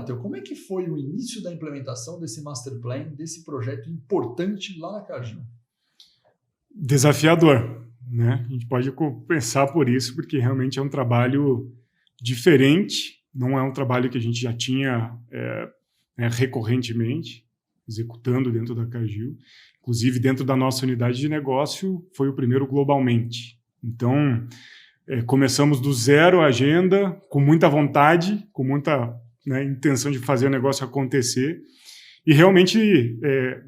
Arthur, como é que foi o início da implementação desse Master Plan, desse projeto importante lá na Cargill? Desafiador, né? A gente pode pensar por isso, porque realmente é um trabalho diferente, não é um trabalho que a gente já tinha recorrentemente, executando dentro da Cargill. Inclusive, dentro da nossa unidade de negócio, foi o primeiro globalmente. Então, começamos do zero a agenda, com muita vontade, com muita intenção de fazer o negócio acontecer. E realmente,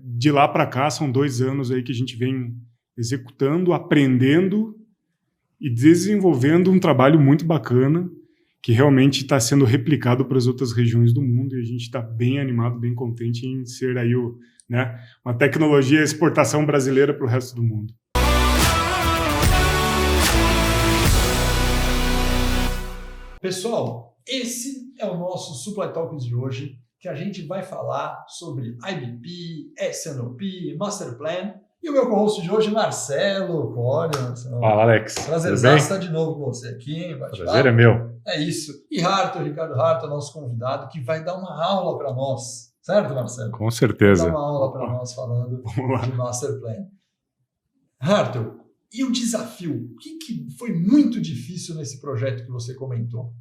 de lá para cá, são 2 anos aí que a gente vem executando, aprendendo e desenvolvendo um trabalho muito bacana, que realmente está sendo replicado para as outras regiões do mundo, e a gente está bem animado, bem contente em ser aí uma tecnologia de exportação brasileira para o resto do mundo. Pessoal, esse é o nosso Supply Talks de hoje, que a gente vai falar sobre IBP, S&OP, Master Plan, e o meu co-host de hoje, Marcelo Cório. Fala, Alex. Prazer estar de novo com você aqui, hein? Prazer é meu. É isso. E Ricardo Harto, nosso convidado, que vai dar uma aula para nós. Certo, Marcelo? Com certeza. Vai dar uma aula para nós falando de Master Plan. Harto, e o desafio? O que foi muito difícil nesse projeto que você comentou?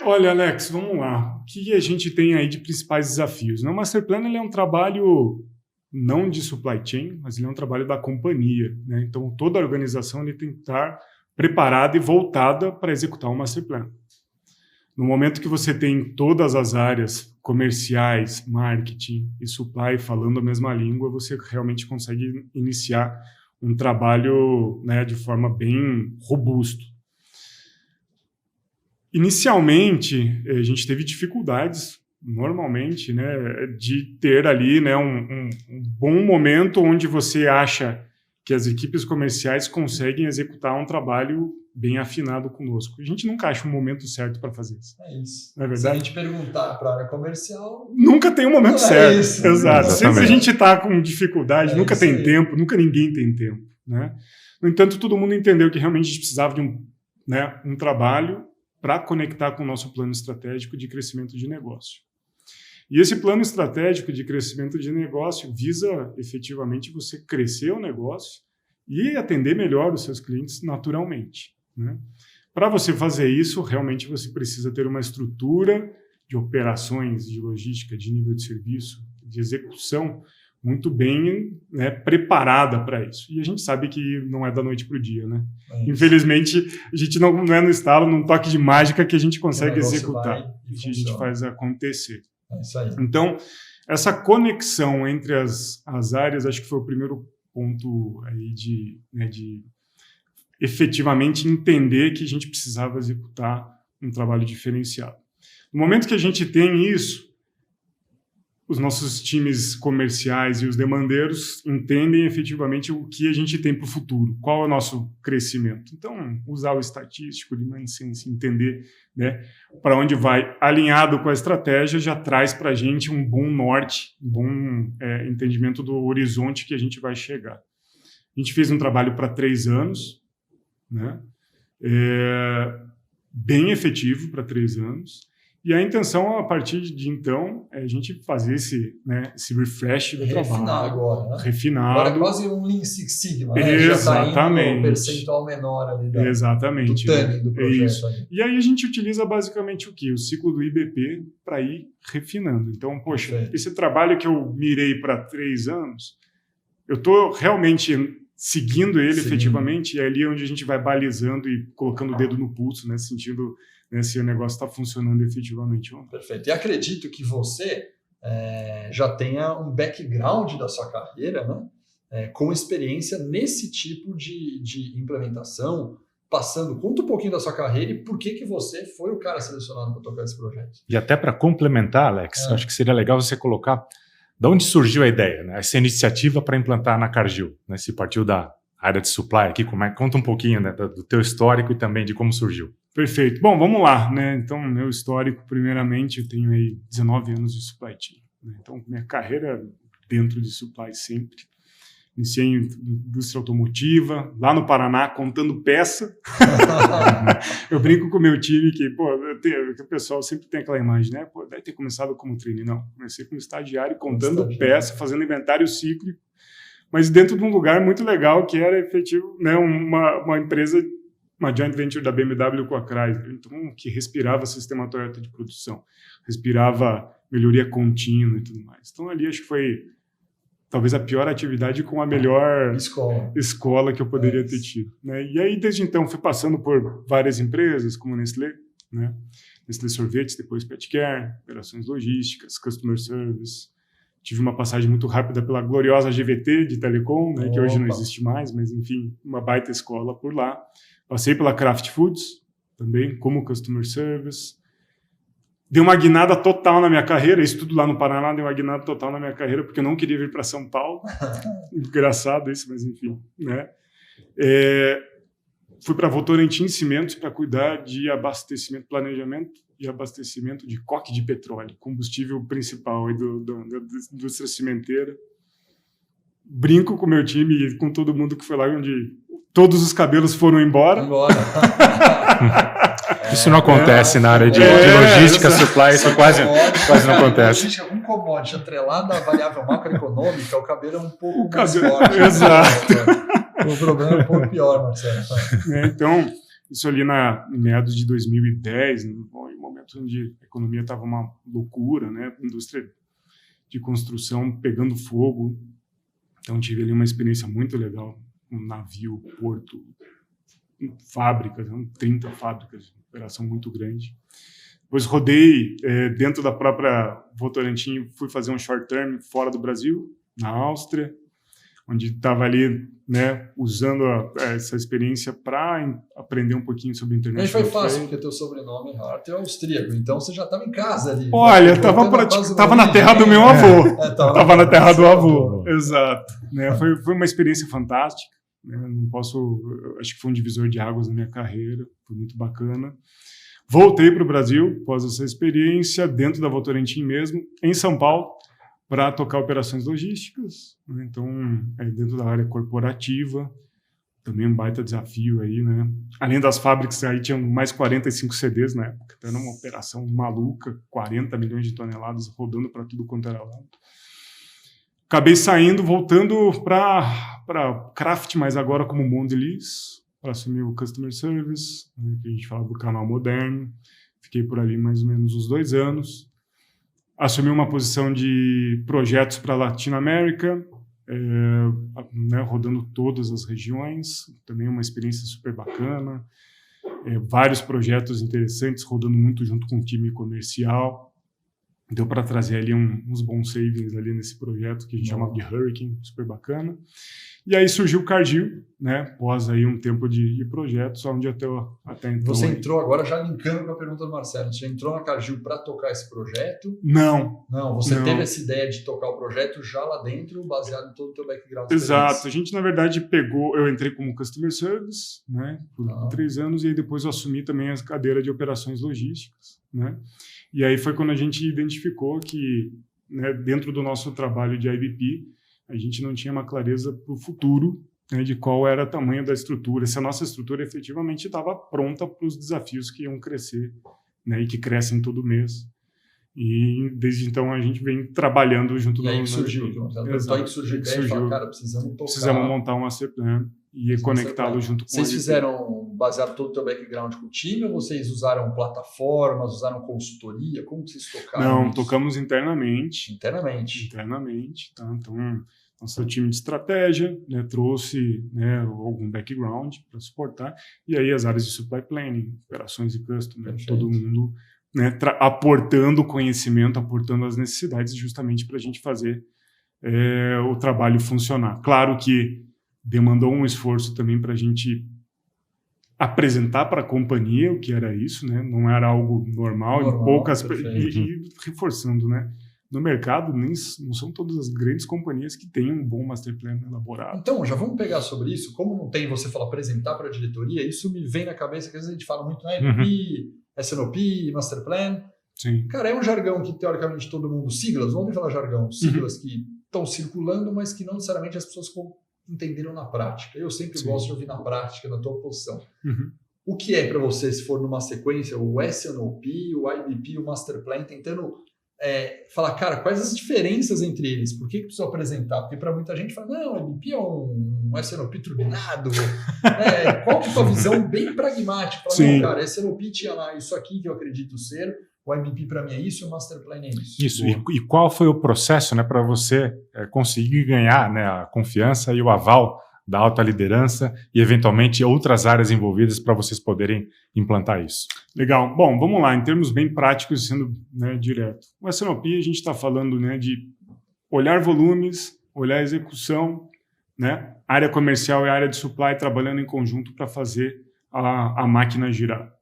Olha, Alex, vamos lá. O que a gente tem aí de principais desafios? O Master Plan ele é um trabalho não de supply chain, mas ele é um trabalho da companhia, né? Então, toda a organização ele tem que estar preparada e voltada para executar um Master Plan. No momento que você tem todas as áreas comerciais, marketing e supply falando a mesma língua, você realmente consegue iniciar um trabalho de forma bem robusta. Inicialmente, a gente teve dificuldades, normalmente, de ter ali um bom momento onde você acha que as equipes comerciais conseguem executar um trabalho bem afinado conosco. A gente nunca acha um momento certo para fazer isso. É isso. Não é verdade? Se a gente perguntar para a área comercial... Nunca tem um momento certo. É isso. Exato. Exatamente. Sempre a gente está com dificuldade, nunca tem aí. tempo, nunca ninguém tem tempo. Né? No entanto, todo mundo entendeu que realmente a gente precisava de um trabalho para conectar com o nosso plano estratégico de crescimento de negócio. E esse plano estratégico de crescimento de negócio visa efetivamente você crescer o negócio e atender melhor os seus clientes naturalmente. Né? Para você fazer isso, realmente você precisa ter uma estrutura de operações, de logística, de nível de serviço, de execução muito bem preparada para isso. E a gente sabe que não é da noite para o dia. Né? Infelizmente, a gente não é no estalo, num toque de mágica que a gente consegue executar, que a gente faz acontecer. É isso aí. Então, essa conexão entre as áreas, acho que foi o primeiro ponto aí de efetivamente entender que a gente precisava executar um trabalho diferenciado. No momento que a gente tem isso, os nossos times comerciais e os demandeiros entendem efetivamente o que a gente tem para o futuro, qual é o nosso crescimento. Então, usar o estatístico de Mindsense, entender para onde vai, alinhado com a estratégia, já traz para a gente um bom norte, um bom entendimento do horizonte que a gente vai chegar. A gente fez um trabalho para 3 anos, bem efetivo para 3 anos, e a intenção, a partir de então, é a gente fazer esse refresh do trabalho. Refinar agora, né? Refinado. Agora é quase um Lean Six Sigma, né? Exatamente. Já está indo um percentual menor ali do timing do projeto. Aí. E aí a gente utiliza basicamente o quê? O ciclo do IBP para ir refinando. Então, poxa, esse trabalho que eu mirei para 3 anos, eu estou realmente seguindo ele efetivamente, e é ali onde a gente vai balizando e colocando o dedo no pulso, sentindo se o negócio está funcionando efetivamente ou não. Perfeito. E acredito que você já tenha um background da sua carreira, com experiência nesse tipo de implementação, conta um pouquinho da sua carreira e por que você foi o cara selecionado para tocar esse projeto. E até para complementar, Alex, acho que seria legal você colocar de onde surgiu a ideia, essa iniciativa para implantar na Cargill. Se partiu da área de supply aqui, conta um pouquinho do teu histórico e também de como surgiu. Perfeito. Bom, vamos lá. Então, meu histórico, primeiramente, eu tenho aí 19 anos de supply chain. Então, minha carreira dentro de supply sempre. iniciei em indústria automotiva, lá no Paraná, contando peça. Eu brinco com o meu time que, o pessoal sempre tem aquela imagem, né? Deve ter começado como trainee. Não, comecei como estagiário, contando peça, fazendo inventário cíclico, mas dentro de um lugar muito legal que era efetivo, né? Uma empresa, uma joint venture da BMW com a Chrysler, então, que respirava sistema Toyota de produção, respirava melhoria contínua e tudo mais. Então, ali acho que foi talvez a pior atividade com a melhor escola que eu poderia ter tido, né? E aí, desde então, fui passando por várias empresas, como Nestlé, né? Nestlé Sorvetes, depois Petcare, operações logísticas, customer service. Tive uma passagem muito rápida pela gloriosa GVT de Telecom, né? Que hoje não existe mais, mas, enfim, uma baita escola por lá. Passei pela Kraft Foods, também, como customer service. Deu uma guinada total na minha carreira, isso tudo lá no Paraná deu uma guinada total na minha carreira, porque eu não queria vir para São Paulo. Engraçado isso, mas enfim, né? Fui para Votorantim Cimentos para cuidar de abastecimento, planejamento e abastecimento de coque de petróleo, combustível principal aí da indústria cimenteira. Brinco com o meu time e com todo mundo que foi lá, onde todos os cabelos foram embora. Isso não acontece na área de logística, supply, isso quase não acontece. Logística, um commodity atrelado à variável macroeconômica, o cabelo é um pouco mais forte. Exato. O problema é um pouco pior, Marcelo. Então, isso ali em meados de 2010, em um momento onde a economia estava uma loucura, né? A indústria de construção pegando fogo. Então, tive ali uma experiência muito legal, um navio, porto, fábricas, 30 fábricas, operação muito grande. Depois rodei dentro da própria Votorantim, fui fazer um short term fora do Brasil, na Áustria, onde estava ali, né, usando essa experiência para aprender um pouquinho sobre internet. Mas foi fácil, porque teu sobrenome Hart é austríaco, então você já estava em casa ali. Olha, estava na terra do meu avô. Estava na terra do avô, exato. Né, foi uma experiência fantástica. Acho que foi um divisor de águas na minha carreira, foi muito bacana. Voltei para o Brasil, após essa experiência, dentro da Votorantim mesmo, em São Paulo, para tocar operações logísticas, né? Então, dentro da área corporativa, também um baita desafio aí, né? Além das fábricas, aí tinham mais 45 CDs na época, então era uma operação maluca, 40 milhões de toneladas rodando para tudo quanto era lado. Acabei saindo, voltando para Kraft, mas agora como Mondelez, para assumir o Customer Service, né, que a gente fala do canal moderno. Fiquei por ali mais ou menos uns 2 anos. Assumi uma posição de projetos para a Latinoamérica, né, rodando todas as regiões. Também uma experiência super bacana. Vários projetos interessantes, rodando muito junto com o time comercial. Deu para trazer ali uns bons savings ali nesse projeto que a gente chama de Hurricane, super bacana. E aí surgiu o Cargill, né? Após aí um tempo de projetos, onde até então... Você entrou agora já linkando com a pergunta do Marcelo. Você entrou na Cargill para tocar esse projeto? Não. Você teve essa ideia de tocar o projeto já lá dentro, baseado em todo o teu background. Exato. A gente, na verdade, eu entrei como Customer Service, né? Por 3 anos, e aí depois eu assumi também a cadeira de operações logísticas, né? E aí foi quando a gente identificou que, né, dentro do nosso trabalho de IBP, a gente não tinha uma clareza para o futuro, né, de qual era o tamanho da estrutura, se a nossa estrutura efetivamente estava pronta para os desafios que iam crescer, né, e que crescem todo mês. E desde então a gente vem trabalhando junto. E aí surgiu a ideia de falar, cara, precisamos montar uma CPLAN e conectá-lo junto com Vocês fizeram baseado todo o teu background com o time, ou vocês usaram plataformas, usaram consultoria? Como vocês tocaram? Não, tocamos internamente. Internamente, tá? Então, nosso time de estratégia, né, trouxe, né, algum background para suportar, e aí as áreas de supply planning, operações e customer, todo mundo, né, aportando conhecimento, aportando as necessidades, justamente para a gente fazer o trabalho funcionar. Claro que demandou um esforço também para a gente apresentar para a companhia o que era isso, né? Não era algo normal em poucas... E reforçando, né? No mercado, não são todas as grandes companhias que têm um bom master plan elaborado. Então, já vamos pegar sobre isso. Como não tem, você fala, apresentar para a diretoria, isso me vem na cabeça, que às vezes a gente fala muito, né? IBP, SNOP, master plan. Sim. Cara, é um jargão que, teoricamente, todo mundo... Siglas, vamos falar jargão. Siglas que estão circulando, mas que não necessariamente as pessoas entenderam na prática. Eu sempre Sim. gosto de ouvir na prática, na tua posição. Uhum. O que é para você, se for numa sequência, o S&OP, o IBP, o Master Plan, tentando falar, cara, quais as diferenças entre eles? Por que preciso apresentar? Porque para muita gente fala, não, o IBP é um S&OP turbinado. Qual que é a tua visão bem pragmática? Fala, Sim. não, cara, S&OP tinha lá isso aqui que eu acredito ser, o IBP para mim é isso, o Master Plan é isso. Isso, e qual foi o processo, né, para você conseguir ganhar, né, a confiança e o aval da alta liderança e, eventualmente, outras áreas envolvidas para vocês poderem implantar isso? Legal. Bom, vamos lá, em termos bem práticos, sendo, né, direto. O S&OP, a gente está falando, né, de olhar volumes, olhar execução, né, área comercial e área de supply trabalhando em conjunto para fazer a máquina girar.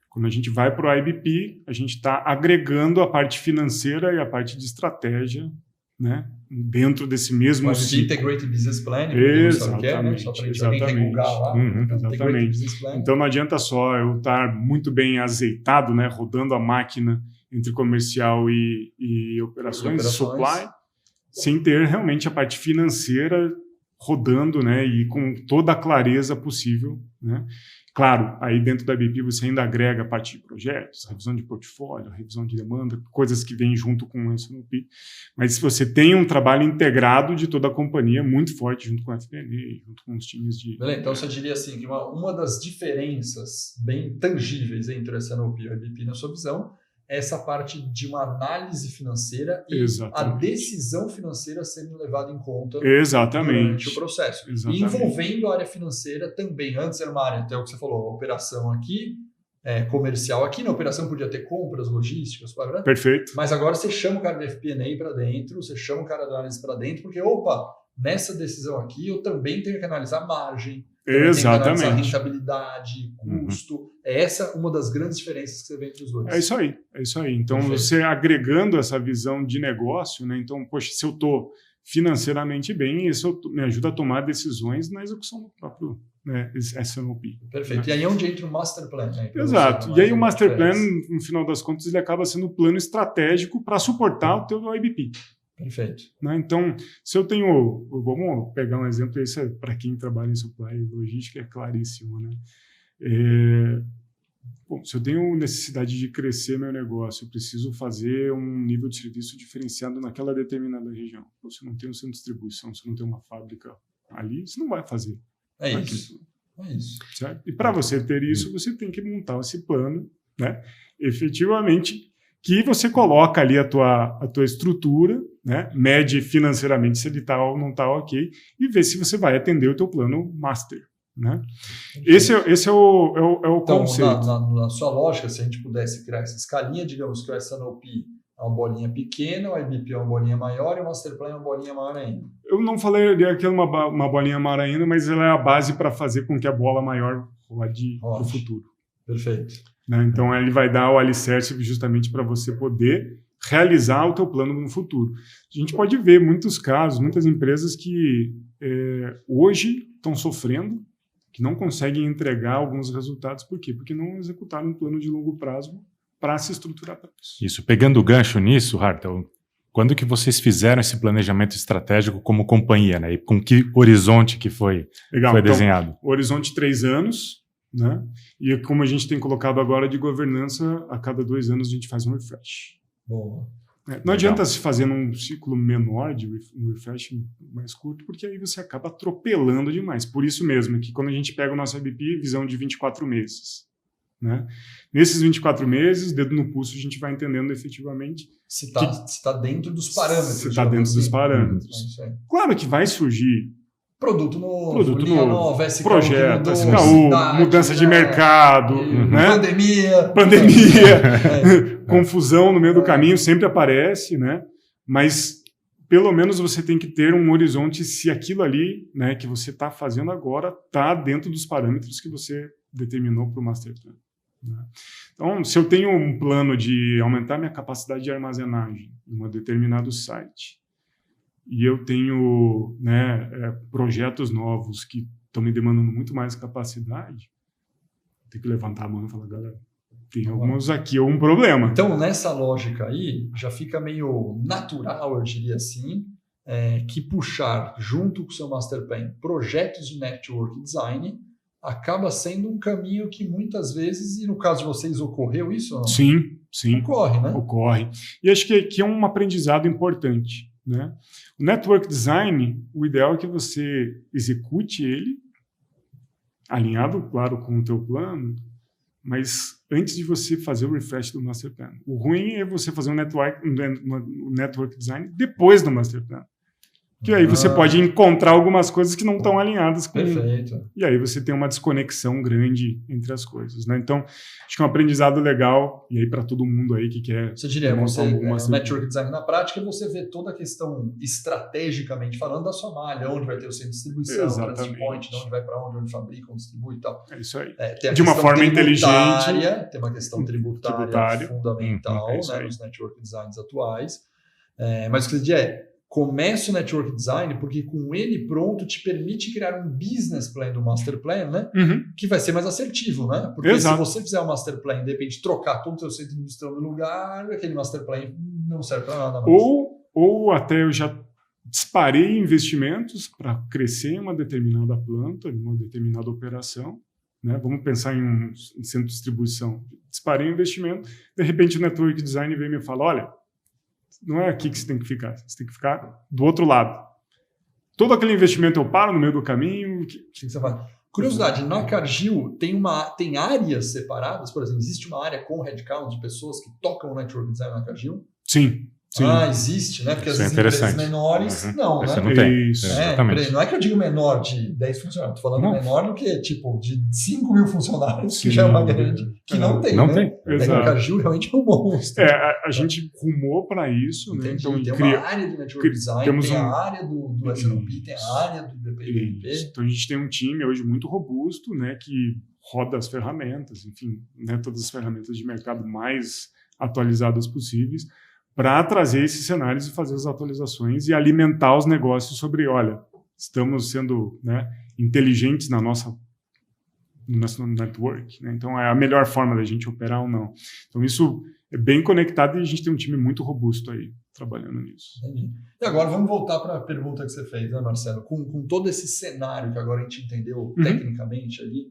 Quando a gente vai para o IBP, a gente está agregando a parte financeira e a parte de estratégia, né, dentro desse mesmo ciclo. Integrated Business Plan, Exatamente, só para a gente alguém regular lá. Exatamente. Então não adianta só eu estar muito bem azeitado, né, rodando a máquina entre comercial e operações, supply, sem ter realmente a parte financeira rodando, né, e com toda a clareza possível, né. Claro, aí dentro da IBP você ainda agrega a parte de projetos, revisão de portfólio, revisão de demanda, coisas que vêm junto com o S&OP. Mas se você tem um trabalho integrado de toda a companhia, muito forte, junto com a FP&A, junto com os times de... Beleza, então você diria assim, que uma das diferenças bem tangíveis entre o S&OP e o IBP, na sua visão, é essa parte de uma análise financeira e a decisão financeira sendo levada em conta durante o processo. E envolvendo a área financeira também. Antes era uma área, até o que você falou, operação aqui, comercial aqui. Na operação podia ter compras, logísticas, né? Perfeito. Mas agora você chama o cara do FP&A para dentro, você chama o cara da análise para dentro, porque, nessa decisão aqui eu também tenho que analisar margem, exatamente, a rentabilidade, custo. Essa é uma das grandes diferenças que você vê entre os dois. É isso aí. Então, Perfeito. Você agregando essa visão de negócio, né? Então, poxa, se eu estou financeiramente bem, isso me ajuda a tomar decisões na execução do próprio, né, S&OP. Perfeito. Né? E aí é onde entra o Master Plan. Né? Exato. E aí o Master Plan, no final das contas, ele acaba sendo o plano estratégico para suportar o teu IBP. Perfeito. Né? Então, se eu tenho... Vamos pegar um exemplo, isso é para quem trabalha em supply e logística, é claríssimo. Né? Se eu tenho necessidade de crescer meu negócio, eu preciso fazer um nível de serviço diferenciado naquela determinada região. Se não tem um centro de distribuição, se não tem uma fábrica ali, você não vai fazer. É isso. Certo? E para você ter isso, você tem que montar esse plano, né? Efetivamente, que você coloca ali a tua estrutura, né? Mede financeiramente se ele está ou não está ok, e vê se você vai atender o teu plano master. Né? Esse é o então, conceito. Na sua lógica, se a gente pudesse criar essa escalinha, digamos que o S&OP é uma bolinha pequena, o IBP é uma bolinha maior e o Master Plan é uma bolinha maior ainda. Eu não falei que é uma bolinha maior ainda, mas ela é a base para fazer com que a bola maior rode para o futuro. Perfeito. Né? Então, ele vai dar o alicerce justamente para você poder realizar o teu plano no futuro. A gente pode ver muitos casos, muitas empresas que hoje estão sofrendo, que não conseguem entregar alguns resultados. Por quê? Porque não executaram um plano de longo prazo para se estruturar para isso. Isso. Pegando o gancho nisso, Hartel, quando que vocês fizeram esse planejamento estratégico como companhia, né? E com que horizonte que foi desenhado? Então, o horizonte 3 anos, né? E como a gente tem colocado agora de governança, a cada 2 anos a gente faz um refresh. Boa. Não adianta se fazer num ciclo menor de um refresh mais curto, porque aí você acaba atropelando demais. Por isso mesmo que quando a gente pega o nosso IBP, visão de 24 meses. Né? Nesses 24 meses, dedo no pulso, a gente vai entendendo efetivamente se está dentro dos parâmetros. Se está dentro dos parâmetros. Claro que vai surgir produto novo, linha nova, SKU, projeto, SKU, mudança de mercado, né? Pandemia. Confusão no meio do caminho sempre aparece, né? Mas pelo menos você tem que ter um horizonte se aquilo ali, né, que você está fazendo agora está dentro dos parâmetros que você determinou para o Master Plan. Né? Então, se eu tenho um plano de aumentar minha capacidade de armazenagem em um determinado site, e eu tenho, né, projetos novos que estão me demandando muito mais capacidade, tem que levantar a mão e falar, galera, tem alguns aqui um problema. Então, nessa lógica aí, já fica meio natural, eu diria assim, que puxar, junto com o seu Master Plan, projetos de Network Design, acaba sendo um caminho que muitas vezes, e no caso de vocês, ocorreu isso? Não? Sim. Ocorre, né? Ocorre. E acho que aqui é um aprendizado importante, né? O Network Design, o ideal é que você execute ele, alinhado, claro, com o teu plano, mas antes de você fazer o refresh do Master Plan. O ruim é você fazer um Network Design depois do Master Plan. Que aí você pode encontrar algumas coisas que não estão alinhadas com Perfeito. E aí você tem uma desconexão grande entre as coisas, né? Então, acho que é um aprendizado legal, e aí para todo mundo aí que quer... Você diria, o Network Design na prática, você vê toda a questão estrategicamente falando da sua malha, onde vai ter o centro de distribuição, o transit point, de onde vai para onde fabrica, onde distribui e tal. É isso aí. De uma forma inteligente. Tem uma questão tributária fundamental, né, nos Network Designs atuais. Mas o que você diz comece o Network Design, porque com ele pronto te permite criar um business plan do Master Plan, né? Que vai ser mais assertivo, né? Porque se você fizer um Master Plan e de repente trocar todo o seu centro de distribuição no lugar, aquele Master Plan não serve para nada mais. Ou até eu já disparei investimentos para crescer em uma determinada planta, em uma determinada operação, né? Vamos pensar em um centro de distribuição. Disparei o investimento, de repente o Network Design vem e me fala, olha, não é aqui que você tem que ficar, você tem que ficar do outro lado. Todo aquele investimento eu paro no meio do caminho. O que você faz? Curiosidade, na Cargill tem áreas separadas? Por exemplo, existe uma área com headcount de pessoas que tocam o Network Design na Cargill? Sim. Existe, né? Porque isso as empresas menores, não, né? Não tem. Isso. Não é que eu digo menor de 10 funcionários, estou falando menor do que, tipo, de 5 mil funcionários, que já é uma grande, que não tem, não né? Tem. A Cargill realmente é um monstro. A gente rumou para isso, né? Então, tem uma área do Network Design, tem a área do S&OP, tem a área do BPMP. Então, a gente tem um time hoje muito robusto, né? Que roda as ferramentas, enfim, né, todas as ferramentas de mercado mais atualizadas possíveis, para trazer esses cenários e fazer as atualizações e alimentar os negócios sobre, olha, estamos sendo, né, inteligentes no nosso network, né? Então é a melhor forma da gente operar ou não. Então isso é bem conectado e a gente tem um time muito robusto aí trabalhando nisso. Entendi. E agora vamos voltar para a pergunta que você fez, né, Marcelo? Com todo esse cenário que agora a gente entendeu tecnicamente ali,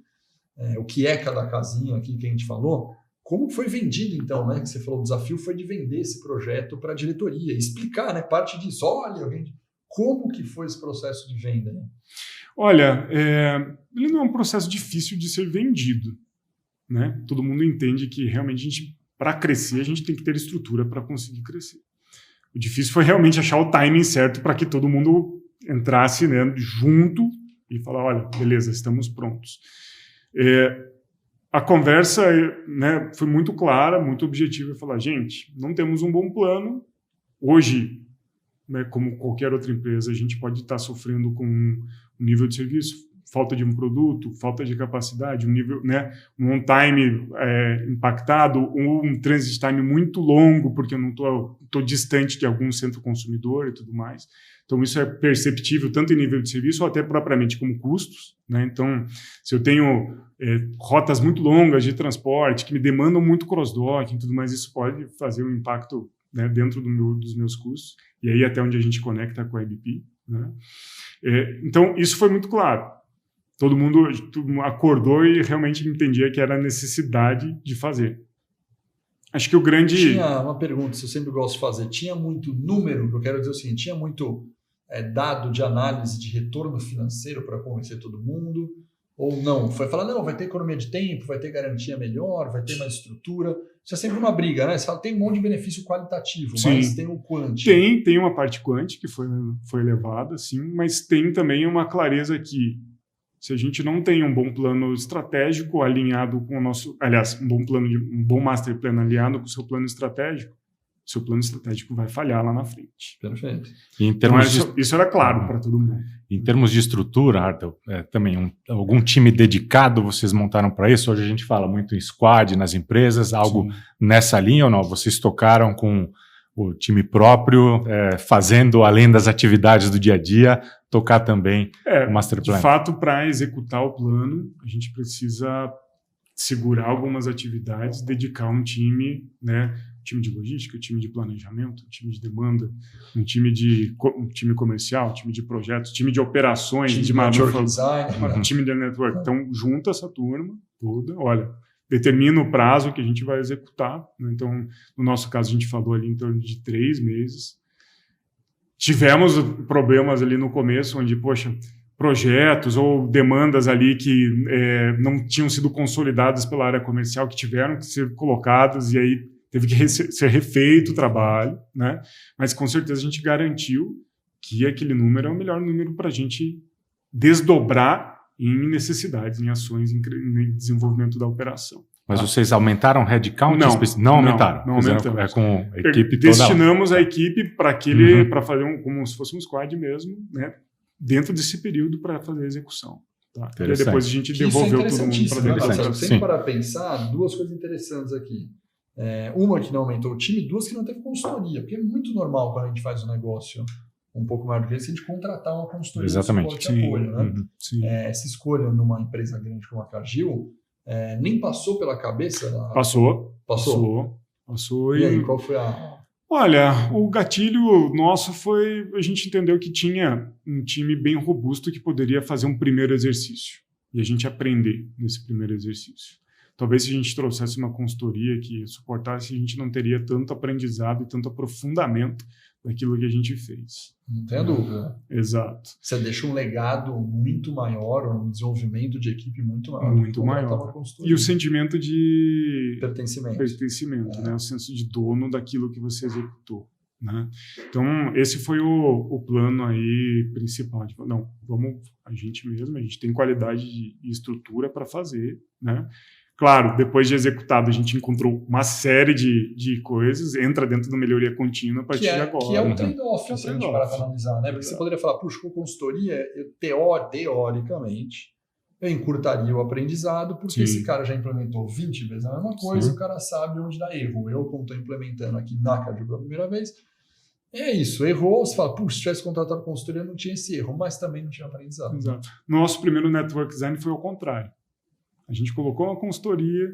o que é cada casinha aqui que a gente falou, como foi vendido, então, né? Que você falou, o desafio foi de vender esse projeto para a diretoria, explicar, né? Parte disso, olha, como que foi esse processo de venda? Né? Olha, ele não é um processo difícil de ser vendido, né? Todo mundo entende que realmente para crescer, a gente tem que ter estrutura para conseguir crescer. O difícil foi realmente achar o timing certo para que todo mundo entrasse, né, junto e falar, olha, beleza, estamos prontos. A conversa, né, foi muito clara, muito objetiva, falar, gente, não temos um bom plano. Hoje, né, como qualquer outra empresa, a gente pode estar sofrendo com um nível de serviço, falta de um produto, falta de capacidade, um nível, né, um on-time impactado, um transit time muito longo, porque eu não estou distante de algum centro consumidor e tudo mais. Então, isso é perceptível tanto em nível de serviço ou até propriamente como custos, né? Então, se eu tenho rotas muito longas de transporte que me demandam muito cross-docking e tudo mais, isso pode fazer um impacto, né, dentro dos meus custos, e aí até onde a gente conecta com a EBP, né? Então, isso foi muito claro. Todo mundo acordou e realmente entendia que era a necessidade de fazer. Acho que o grande... Tinha uma pergunta, que eu sempre gosto de fazer. Tinha muito número, eu quero dizer o seguinte, tinha muito dado de análise de retorno financeiro para convencer todo mundo? Ou não? Foi falar, não, vai ter economia de tempo, vai ter garantia melhor, vai ter mais estrutura. Isso é sempre uma briga, né? Você fala, tem um monte de benefício qualitativo, sim, mas tem o quant. Tem uma parte quant que foi elevada, sim, mas tem também uma clareza que se a gente não tem um bom plano estratégico alinhado com o nosso... Aliás, um bom master plan alinhado com o seu plano estratégico, seu plano estratégico vai falhar lá na frente. Perfeito. E em termos então, isso era claro para todo mundo. Em termos de estrutura, Arthur, também algum time dedicado vocês montaram para isso? Hoje a gente fala muito em squad nas empresas, algo nessa linha ou não? Vocês tocaram com o time próprio, fazendo, além das atividades do dia a dia, tocar também o Master Plan? De fato, para executar o plano, a gente precisa segurar algumas atividades, dedicar um time, né, time de logística, time de planejamento, time de demanda, um time comercial, time de projetos, time de operações, time de network design, time de network. Então, junta essa turma toda, olha, determina o prazo que a gente vai executar, né? Então, no nosso caso, a gente falou ali em torno de 3 meses. Tivemos problemas ali no começo, onde, poxa, projetos ou demandas ali que não tinham sido consolidadas pela área comercial, que tiveram que ser colocadas, e aí teve que ser refeito o trabalho, né? Mas com certeza a gente garantiu que aquele número é o melhor número para a gente desdobrar em necessidades, em ações, em desenvolvimento da operação. Mas vocês aumentaram o headcount? Não aumentaram. Não aumentaram. É com a equipe toda. Destinamos a equipe para para fazer como se fosse um squad mesmo, né? Dentro desse período para fazer a execução. Tá? E depois a gente devolveu todo mundo para dentro da sala. Sempre para pensar, 2 coisas interessantes aqui. Uma que não aumentou o time, 2 que não teve consultoria, porque é muito normal quando a gente faz um negócio um pouco maior do que esse, a gente contratar uma consultoria de suporte e apoio. Né? Essa escolha numa empresa grande como a Cargill nem passou pela cabeça? Passou. E aí, qual foi a... Olha, o gatilho nosso foi, a gente entendeu que tinha um time bem robusto que poderia fazer um primeiro exercício e a gente aprender nesse primeiro exercício. Talvez se a gente trouxesse uma consultoria que suportasse, a gente não teria tanto aprendizado e tanto aprofundamento daquilo que a gente fez. Não tenha dúvida. Exato. Você deixa um legado muito maior, um desenvolvimento de equipe muito maior. Muito maior. E o sentimento de pertencimento, né? O senso de dono daquilo que você executou. Né? Então, esse foi o plano aí principal. Tipo, não, vamos a gente mesmo, a gente tem qualidade e estrutura para fazer, né? Claro, depois de executado, a gente encontrou uma série de coisas, entra dentro da melhoria contínua a partir de agora. Que é um trade-off, se a gente parar para analisar, né? Porque você poderia falar, puxa, com consultoria, teoricamente, eu encurtaria o aprendizado, porque esse cara já implementou 20 vezes a mesma coisa, o cara sabe onde dá erro. Eu, como estou implementando aqui na Cargill pela primeira vez, é isso, errou, você fala, puxa, se tivesse contratado a consultoria, não tinha esse erro, mas também não tinha aprendizado. Exato. Nosso primeiro network design foi ao contrário. A gente colocou uma consultoria,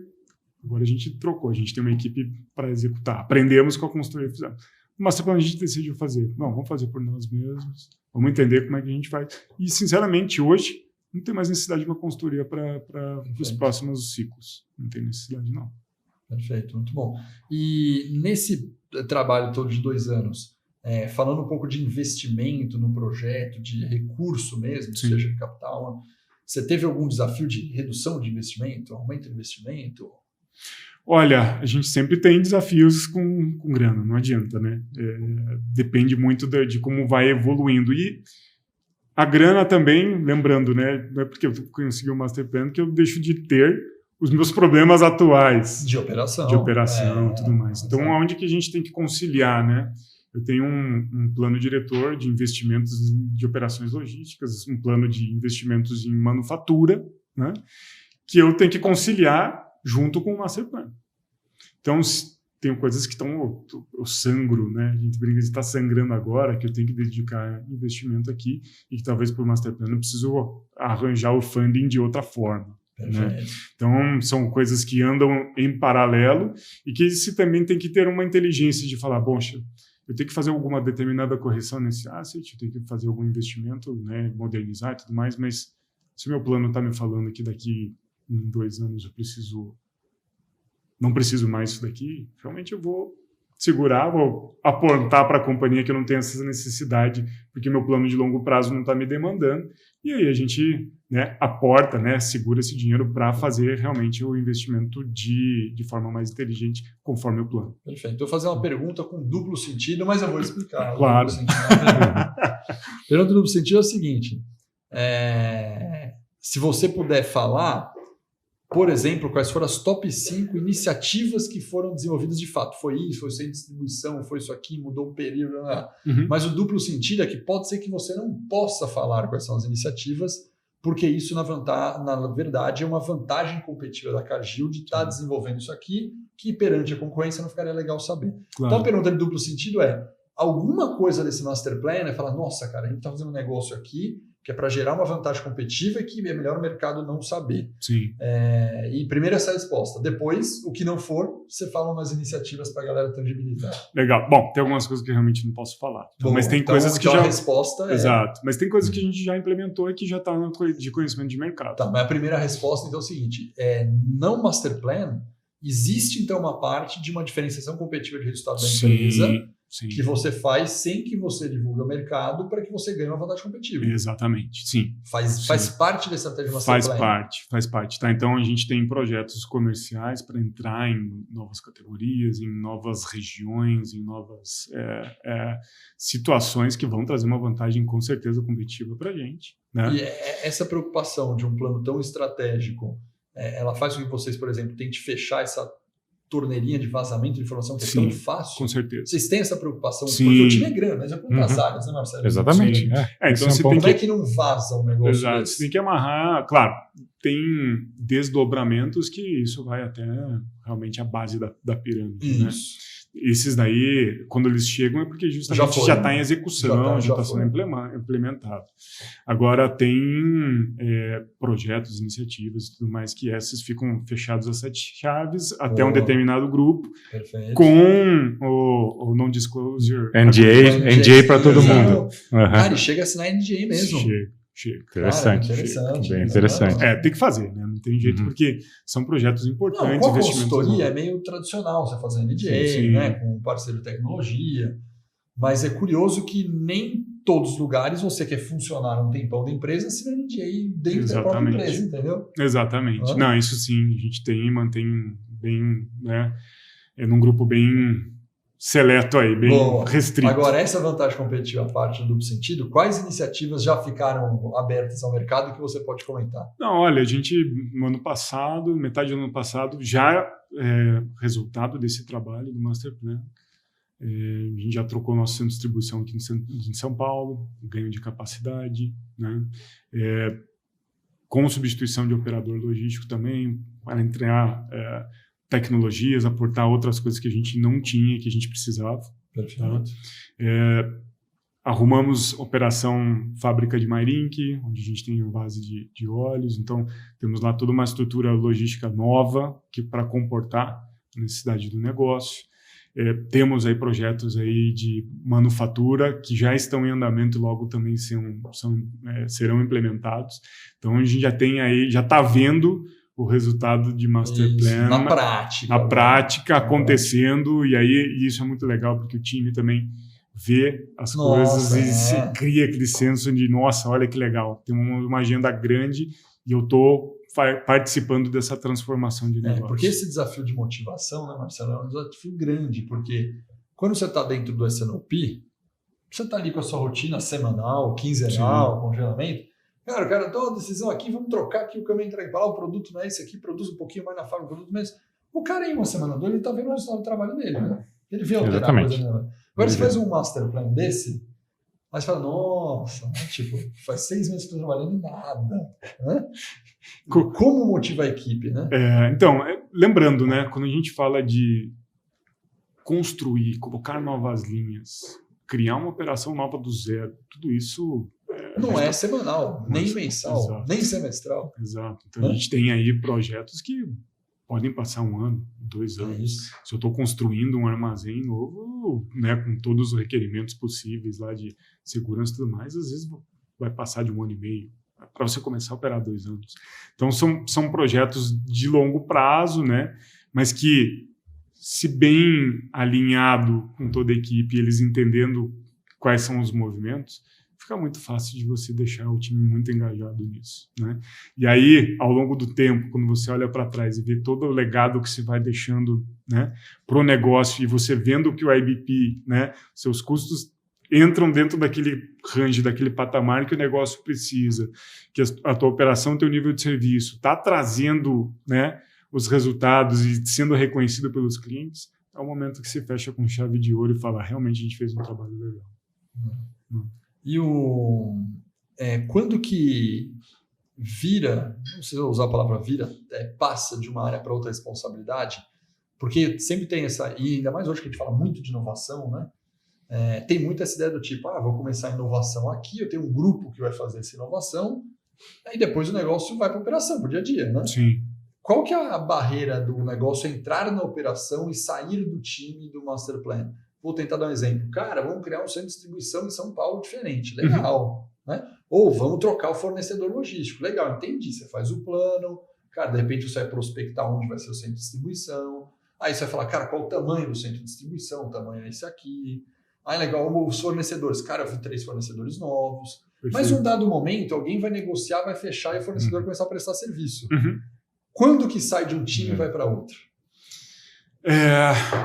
agora a gente trocou, a gente tem uma equipe para executar. Aprendemos com a consultoria que fizemos. O Masterplan a gente decidiu fazer. Não, vamos fazer por nós mesmos, vamos entender como é que a gente faz. E, sinceramente, hoje, não tem mais necessidade de uma consultoria para os próximos ciclos. Não tem necessidade, não. Perfeito, muito bom. E nesse trabalho todo de 2 anos, falando um pouco de investimento no projeto, de recurso mesmo, seja de capital, você teve algum desafio de redução de investimento, aumento de investimento? Olha, a gente sempre tem desafios com grana, não adianta, né? Depende muito de como vai evoluindo. E a grana também, lembrando, né? Não é porque eu consegui o Masterplan que eu deixo de ter os meus problemas atuais. De operação. E tudo mais. Então, onde que a gente tem que conciliar, né? Eu tenho um plano diretor de investimentos de operações logísticas, um plano de investimentos em manufatura, né, que eu tenho que conciliar junto com o Masterplan. Então, tem coisas que estão... Eu sangro, né? A gente brinca de estar sangrando agora, que eu tenho que dedicar investimento aqui e que talvez por Masterplan eu preciso arranjar o funding de outra forma. Né? Então, são coisas que andam em paralelo e que se também tem que ter uma inteligência de falar, bom, eu tenho que fazer alguma determinada correção nesse asset, eu tenho que fazer algum investimento, né, modernizar e tudo mais, mas se o meu plano está me falando que daqui 2 anos eu não preciso mais disso daqui, realmente eu vou segurar, vou apontar para a companhia que eu não tenho essa necessidade, porque meu plano de longo prazo não está me demandando, e aí a gente, né, aporta, né, segura esse dinheiro para fazer realmente o investimento de forma mais inteligente, conforme o plano. Perfeito. Eu vou fazer uma pergunta com duplo sentido, mas eu vou explicar. Claro. Pergunta duplo sentido é o seguinte, se você puder falar, por exemplo, quais foram as top 5 iniciativas que foram desenvolvidas de fato. Foi isso, foi sem distribuição, foi isso aqui, mudou o período. Mas o duplo sentido é que pode ser que você não possa falar quais são as iniciativas, porque isso, na verdade, é uma vantagem competitiva da Cargill de estar desenvolvendo isso aqui, que perante a concorrência não ficaria legal saber. Claro. Então a pergunta de duplo sentido é, alguma coisa desse Masterplan é falar, nossa, cara, a gente está fazendo um negócio aqui que é para gerar uma vantagem competitiva e que é melhor o mercado não saber. Sim. E primeiro essa resposta. Depois, o que não for, você fala umas iniciativas para a galera tangibilizar. Legal. Bom, tem algumas coisas que eu realmente não posso falar. Bom, mas tem então, coisas que já... a resposta Exato. Mas tem coisas que a gente já implementou e que já está de conhecimento de mercado. Tá, mas a primeira resposta, então, é o seguinte. Não master plan, existe, então, uma parte de uma diferenciação competitiva de resultado da empresa... Sim. Que você faz sem que você divulgue ao mercado para que você ganhe uma vantagem competitiva. Exatamente, sim. Faz parte da estratégia master plan. Faz parte. Tá? Então, a gente tem projetos comerciais para entrar em novas categorias, em novas regiões, em novas situações que vão trazer uma vantagem, com certeza, competitiva para a gente. Né? E essa preocupação de um plano tão estratégico, ela faz com que vocês, por exemplo, tentem fechar essa torneirinha de vazamento de informação que é tão fácil. Com certeza. Vocês têm essa preocupação? Sim. Porque o time é grande, mas é com as áreas, né, Marcelo? Exatamente. Então você tem como é que não vaza o negócio? Exato. Você tem que amarrar. Claro, tem desdobramentos que isso vai até realmente a base da pirâmide. Né? Esses daí, quando eles chegam, é porque justamente já está em execução, já está sendo implementado. Agora, tem projetos, iniciativas e tudo mais que essas ficam fechadas a 7 chaves até um determinado grupo. Perfeito. Com o non-disclosure. NDA para todo mundo. Cara, e chega a assinar NDA mesmo. Chega. Interessante. Bem interessante. Tem que fazer, né? Não tem jeito, porque são projetos importantes. Não, com a consultoria é meio tradicional você fazer NDA, né? Com um parceiro de tecnologia. Mas é curioso que nem todos os lugares você quer funcionar um tempão da empresa assina NDA dentro da própria empresa, entendeu? Exatamente. Não, isso sim, a gente tem e mantém bem, né? É num grupo bem seleto aí, bem restrito. Agora, essa vantagem competitiva, a parte do duplo sentido, quais iniciativas já ficaram abertas ao mercado que você pode comentar? Não, olha, a gente, no ano passado, metade do ano passado, já resultado desse trabalho do Master Plan, a gente já trocou nosso centro de distribuição aqui em São Paulo, ganho de capacidade, né? Com substituição de operador logístico também, para entregar tecnologias, aportar outras coisas que a gente não tinha, que a gente precisava. Tá? Arrumamos operação fábrica de Mairink, onde a gente tem um base de óleos, então temos lá toda uma estrutura logística nova para comportar a necessidade do negócio. Temos aí projetos aí de manufatura que já estão em andamento e logo também serão implementados. Então a gente já tem aí, já está vendo o resultado de Master Plan na prática acontecendo, e aí isso é muito legal porque o time também vê as coisas e cria aquele senso de nossa, olha que legal, tem uma agenda grande e eu estou participando dessa transformação de negócio. Porque esse desafio de motivação, né, Marcelo, é um desafio grande, porque quando você está dentro do S&OP, você está ali com a sua rotina semanal, quinzenal, congelamento. Cara, toda decisão aqui, vamos trocar aqui o caminho entregue para lá, o produto não é esse aqui, produz um pouquinho mais na fábrica, o produto mesmo. O cara em uma semana, ele está vendo o resultado do trabalho dele, né? Ele vê alterar a coisa. Agora você faz um master plan desse, mas fala, nossa, né? Tipo, faz 6 meses que estou trabalhando e nada. Né? Como motiva a equipe, né? Então, lembrando, né, quando a gente fala de construir, colocar novas linhas, criar uma operação nova do zero, tudo isso... Não é semanal, nem mensal, nem semestral. Exato. Então a gente tem aí projetos que podem passar 1 ano, 2 anos. Se eu estou construindo um armazém novo, né, com todos os requerimentos possíveis lá de segurança e tudo mais, às vezes vai passar de 1 ano e meio para você começar a operar 2 anos. Então são projetos de longo prazo, né, mas que, se bem alinhado com toda a equipe, eles entendendo quais são os movimentos, fica muito fácil de você deixar o time muito engajado nisso, né? E aí, ao longo do tempo, quando você olha para trás e vê todo o legado que você vai deixando, né, para o negócio, e você vendo que o IBP, né, seus custos entram dentro daquele range, daquele patamar que o negócio precisa, que a tua operação, teu nível de serviço está trazendo, né, os resultados e sendo reconhecido pelos clientes, é o momento que você fecha com chave de ouro e fala, realmente a gente fez um trabalho legal. E quando que vira, não sei usar a palavra vira, passa de uma área para outra responsabilidade, porque sempre tem essa, e ainda mais hoje que a gente fala muito de inovação, né? tem muito essa ideia do tipo, vou começar a inovação aqui, eu tenho um grupo que vai fazer essa inovação, aí depois o negócio vai para a operação, para o dia a dia, né? Sim. Qual que é a barreira do negócio entrar na operação e sair do time do Master Plan? Vou tentar dar um exemplo. Cara, vamos criar um centro de distribuição em São Paulo diferente. Legal. Né? Ou vamos trocar o fornecedor logístico. Legal, entendi. Você faz o plano. Cara, de repente você vai prospectar onde vai ser o centro de distribuição. Aí você vai falar, cara, qual o tamanho do centro de distribuição? O tamanho é esse aqui. Aí legal, os fornecedores. Cara, eu vi 3 fornecedores novos. Perfeito. Mas num dado momento, alguém vai negociar, vai fechar e o fornecedor começar a prestar serviço. Quando que sai de um time e vai para outro?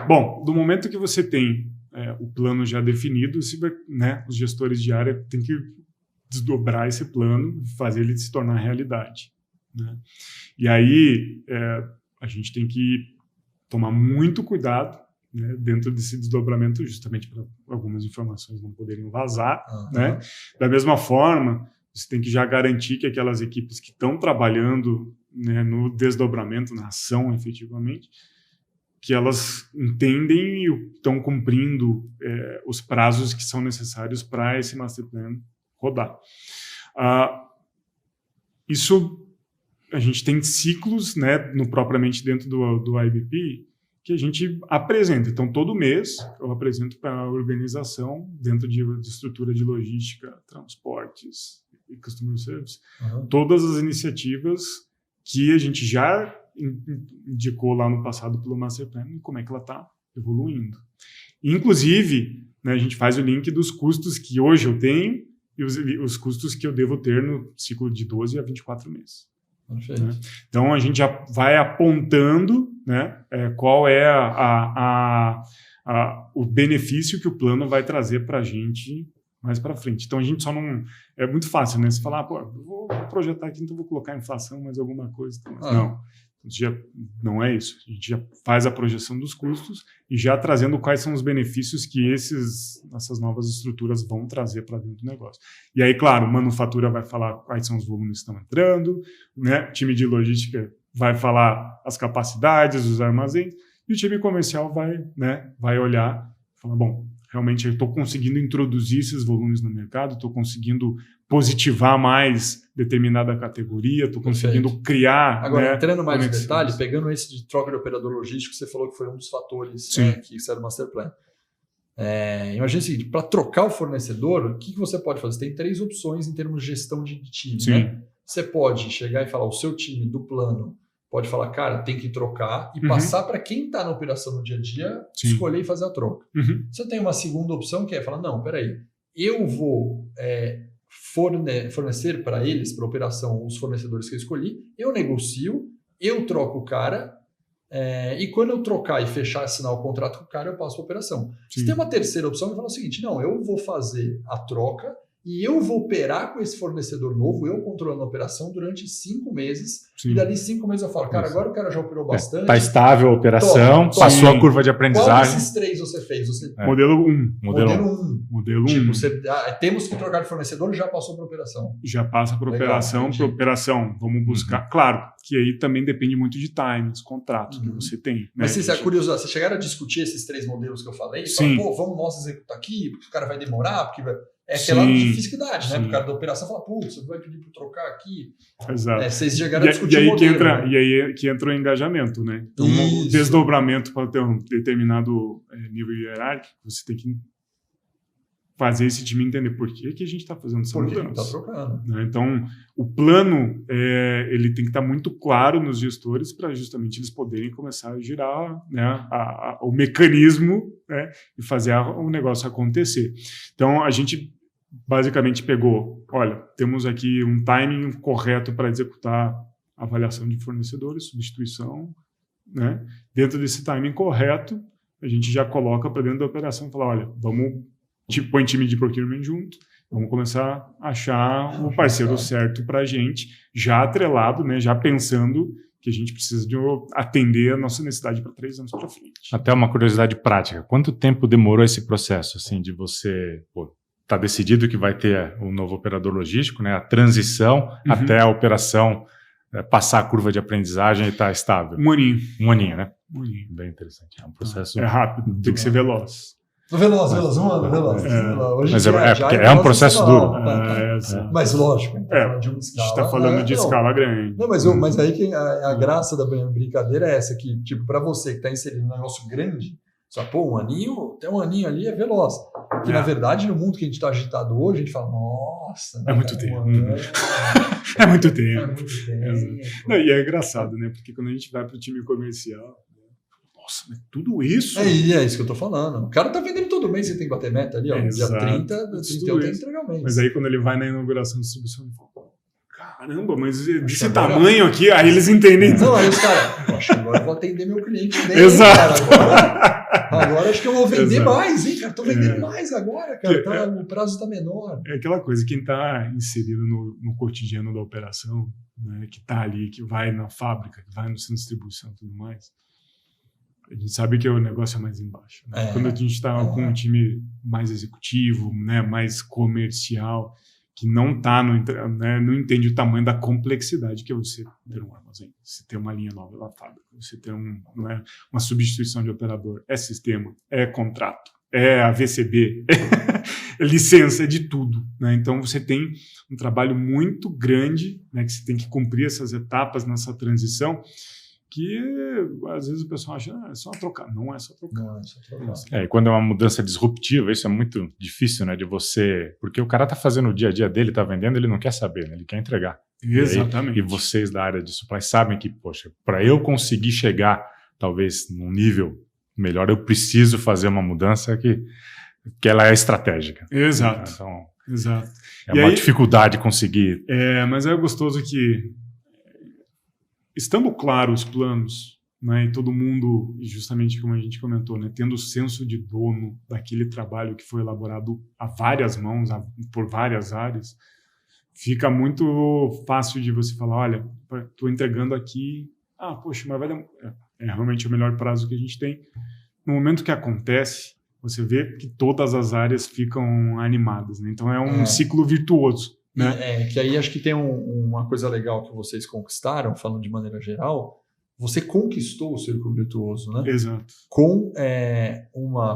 Bom, do momento que você tem o plano já definido, os gestores de área têm que desdobrar esse plano, fazer ele se tornar realidade. Né? E aí a gente tem que tomar muito cuidado, né, dentro desse desdobramento, justamente para algumas informações não poderem vazar. Né? Da mesma forma, você tem que já garantir que aquelas equipes que estão trabalhando, né, no desdobramento, na ação efetivamente, que elas entendem e estão cumprindo os prazos que são necessários para esse Master Plan rodar. Isso, a gente tem ciclos, né, propriamente dentro do IBP, que a gente apresenta. Então, todo mês, eu apresento para a organização, dentro de estrutura de logística, transportes e customer service, todas as iniciativas que a gente já indicou lá no passado pelo Master Plan e como é que ela está evoluindo. Inclusive, né, a gente faz o link dos custos que hoje eu tenho e os custos que eu devo ter no ciclo de 12 a 24 meses. Né? Então, a gente já vai apontando, né, qual é o benefício que o plano vai trazer para a gente mais para frente. Então, a gente só não... É muito fácil, né? Você falar, vou projetar aqui, então vou colocar inflação, mais alguma coisa. Não. Não é isso. A gente já faz a projeção dos custos e já trazendo quais são os benefícios que essas novas estruturas vão trazer para dentro do negócio. E aí, claro, manufatura vai falar quais são os volumes que estão entrando, né? O time de logística vai falar as capacidades, os armazéns, e o time comercial vai olhar e falar, bom, realmente eu estou conseguindo introduzir esses volumes no mercado, estou conseguindo positivar mais determinada categoria, estou conseguindo criar... Agora, entrando mais no detalhe, pegando esse de troca de operador logístico, você falou que foi um dos fatores que saiu do Master Plan. Imagina o seguinte, para trocar o fornecedor, o que você pode fazer? Você tem 3 opções em termos de gestão de time. Né? Você pode chegar e falar, o seu time do plano pode falar, cara, tem que trocar e passar para quem está na operação no dia a dia, escolher e fazer a troca. Você tem uma segunda opção que é falar, não, peraí, eu vou fornecer para eles, para a operação, os fornecedores que eu escolhi, eu negocio, eu troco o cara, e quando eu trocar e fechar, assinar o contrato com o cara, eu passo para a operação. Você tem uma terceira opção que fala o seguinte, não, eu vou fazer a troca e eu vou operar com esse fornecedor novo, eu controlando a operação durante 5 meses. E dali 5 meses eu falo, cara, agora o cara já operou bastante. Está estável a operação, passou a curva de aprendizagem. Qual desses 3 você fez? Modelo 1. Modelo 1. Tipo, temos que trocar de fornecedor, já passou para operação. Já passa para operação. Para operação, vamos buscar. Claro, que aí também depende muito de times, contratos que você tem. Né? Mas se é curioso, vocês chegaram a discutir esses 3 modelos que eu falei? Sim. Fala, vamos nós executar aqui, porque o cara vai demorar, porque vai... aquela de fisicalidade, né? O cara da operação fala, putz, você vai pedir para trocar aqui. Exato. Vocês chegaram a discutir aí modelo, E aí que entra o engajamento, né? Então, o desdobramento para ter um determinado nível hierárquico, você tem que fazer esse time entender por que a gente está fazendo essa mudança. Por que está trocando. Né? Então, o plano, ele tem que estar muito claro nos gestores para justamente eles poderem começar a girar, né, o mecanismo, né, e fazer o negócio acontecer. Então, a gente basicamente pegou, olha, temos aqui um timing correto para executar avaliação de fornecedores, substituição, né? Dentro desse timing correto, a gente já coloca para dentro da operação e fala, olha, põe time de procurement junto, vamos começar a achar o parceiro certo para a gente, já atrelado, né, já pensando que a gente precisa de atender a nossa necessidade para 3 anos para frente. Até uma curiosidade prática, quanto tempo demorou esse processo, assim, de você... Está decidido que vai ter um novo operador logístico, né, a transição até a operação passar a curva de aprendizagem e estar estável? 1 aninho. 1 aninho, né? 1 aninho. Bem interessante. É um processo... É rápido, tem que ser veloz. Veloz, vamos Veloz. Hoje Mas porque é um processo duro. Mas lógico, de uma escala. A gente está falando de escala grande. Não, mas aí que a graça da brincadeira é essa, que, tipo, para você que está inserido num negócio grande, só, pô, até um aninho ali é veloz. Porque, na verdade, no mundo que a gente está agitado hoje, a gente fala, nossa... É muito tempo. É muito tempo. É muito tempo. Não, e é engraçado, né? Porque quando a gente vai para o time comercial... Nossa, mas tudo isso? É isso que eu tô falando. O cara tá vendendo todo mês, você tem que bater meta ali, ó. Dia 30, eu tenho que entregar o mês. Mas aí quando ele vai na inauguração da distribuição, ele fala, caramba, mas desse tamanho aqui, aí eles entendem. Não, aí os caras, poxa, agora eu vou atender meu cliente bem. Exato. Agora acho que eu vou vender mais, hein, cara? Tô vendendo mais agora, cara. O prazo tá menor. É aquela coisa, quem tá inserido no cotidiano da operação, né, que tá ali, que vai na fábrica, que vai no centro de distribuição e tudo mais, a gente sabe que o negócio é mais embaixo. Né? Quando a gente está com um time mais executivo, né, mais comercial, que não não entende o tamanho da complexidade que é você ter um armazém, você ter uma linha nova da fábrica, você ter uma substituição de operador, é sistema, é contrato, é AVCB, é licença, é de tudo. Né? Então você tem um trabalho muito grande, né, que você tem que cumprir essas etapas nessa transição, que às vezes o pessoal acha é só trocar. Não é só trocar. E quando é uma mudança disruptiva, isso é muito difícil, né, de você... Porque o cara tá fazendo o dia a dia dele, tá vendendo, ele não quer saber, né, ele quer entregar. Exatamente. E vocês da área de supply sabem que, poxa, para eu conseguir chegar, talvez, num nível melhor, eu preciso fazer uma mudança que ela é estratégica. Exato. Então, exato. É uma dificuldade conseguir... Mas é gostoso que... Estando claro os planos, né, e todo mundo, justamente como a gente comentou, né, tendo o senso de dono daquele trabalho que foi elaborado a várias mãos, por várias áreas, fica muito fácil de você falar, olha, estou entregando aqui, poxa, mas vai dar... É realmente o melhor prazo que a gente tem. No momento que acontece, você vê que todas as áreas ficam animadas. Né? Então é um ciclo virtuoso. Né? Que aí acho que tem uma coisa legal que vocês conquistaram, falando de maneira geral, você conquistou o círculo virtuoso, né? Exato. Com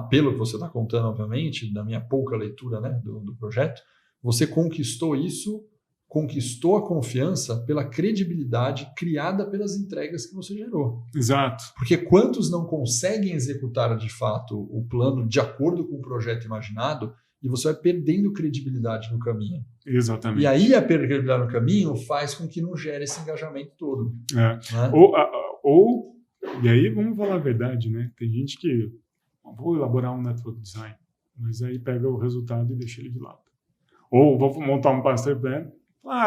pelo que você está contando, obviamente, da minha pouca leitura, né, do projeto, você conquistou a confiança pela credibilidade criada pelas entregas que você gerou. Exato. Porque quantos não conseguem executar de fato o plano de acordo com o projeto imaginado, e você vai perdendo credibilidade no caminho. Exatamente. E aí a perda de credibilidade no caminho faz com que não gere esse engajamento todo. Né? E aí, vamos falar a verdade, né? Tem gente que vou elaborar um network design, mas aí pega o resultado e deixa ele de lado. Ou vou montar um master plan.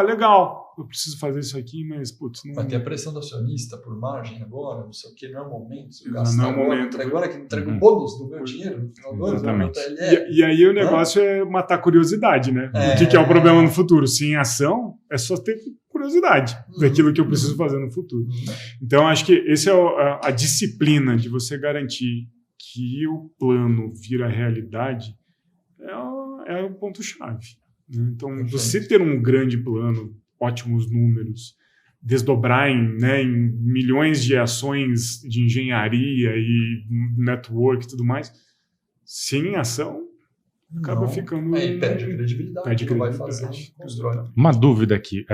Legal, eu preciso fazer isso aqui, mas putz, não... Vai ter a pressão do acionista por margem agora, não sei o que, não é o momento. Se eu gastar não é o momento. Agora que entrega o bônus do meu dinheiro no final do ano. Exatamente. E aí o negócio é matar a curiosidade, né? O que é o problema no futuro? Se em ação, é só ter curiosidade daquilo que eu preciso fazer no futuro. Então, acho que essa é a disciplina de você garantir que o plano vira realidade é o ponto-chave. Então, você ter um grande plano, ótimos números, desdobrar em milhões de ações de engenharia e network e tudo mais, sem ação, acaba ficando... perde a credibilidade. Vai fazer, constrói. Uma dúvida aqui.